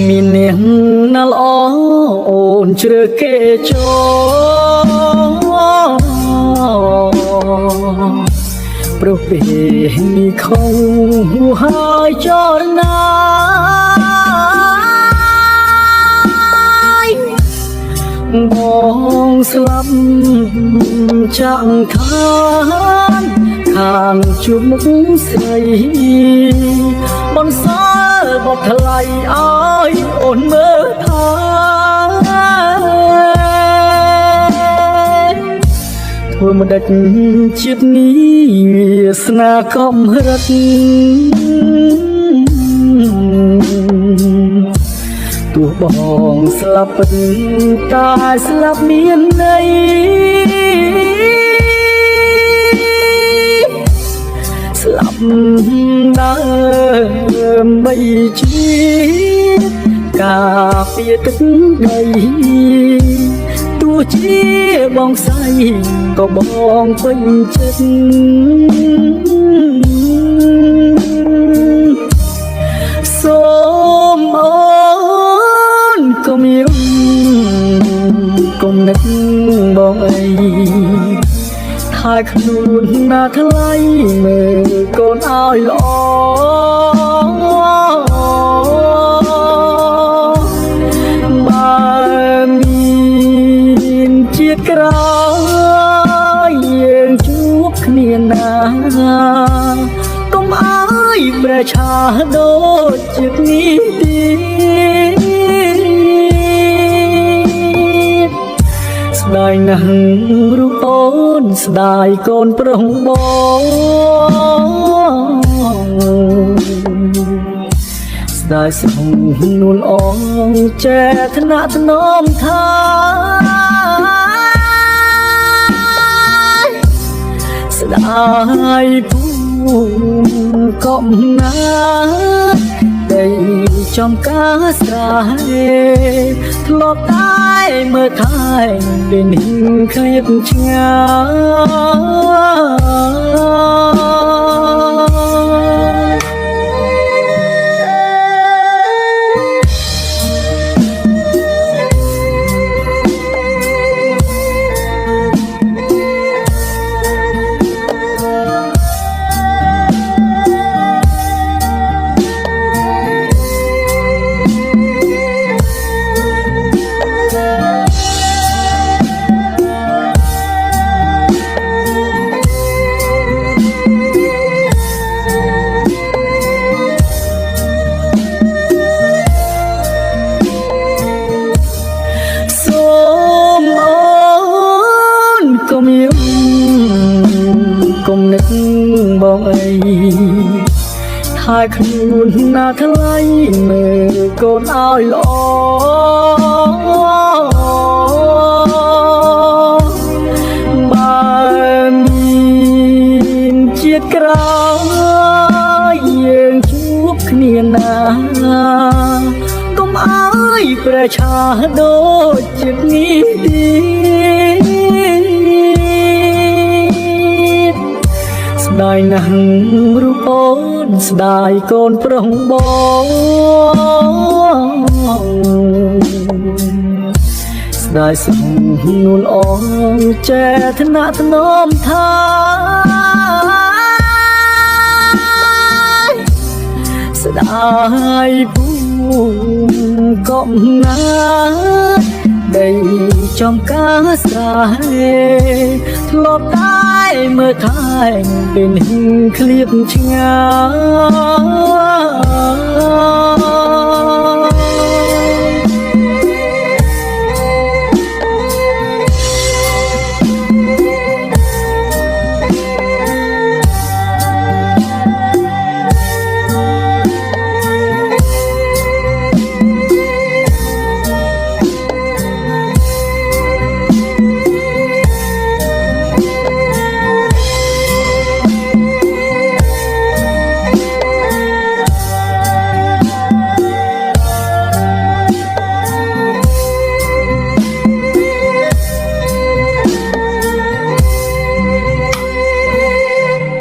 មាននាងណាល្អអូនជ្រើគេចូលព្រោះពេលនេះខំហើយចរណាបងស្លាប់ចាក់ខាងជួបមុខស្រីបន្សល់បបថ្លៃឲ្យអូនមើលថាធ្វើមិនដេចជាតិនេះវាសនាកំរិតទោះបងស្លាប់ពិតតែស្លាប់មានន័យស្លាប់ដើម្បីជាតិការពារទឹកដីទោះជាបងស្រីក៏បងពេញចិត្តសូមអូនកុំយំកុំនឹកបងអីថាខ្លួនណាថ្លៃមើលកូនឲ្យល្អបើមានជាតិក្រោយយើងជួបគ្នាណាកុំឲ្យប្រឆាដូចជាតិនេះទៀតស្ដាយណាស់រូបអូនស្ដាយកូនប្រុសបងស្ដាយស្រុងនួនអងចែថ្នាក់ថ្នមថាស្ដាយពូកំណាដីចំការស្រែធ្លាប់តែមើលថែពេលនេះឃ្លាតឆ្ងាកុំនឹកបងអីថាខ្លួនណាថ្លៃមើលកូនឲ្យល្អបើមានជាតិក្រោយយើងជួបគ្នាណាកុំឲ្យប្រឆាដូចជាតិនេះទៀតស្ដាយណាស់រូបអូនស្ដាយកូនប្រុសបងស្ដាយស្រុងនួនអងចែថ្នាក់ថ្នមថាស្ដាយពូកំណាដីចំការស្រែធ្លាប់តែមើលថែពេលនេះឃ្លាតឆ្ងាយ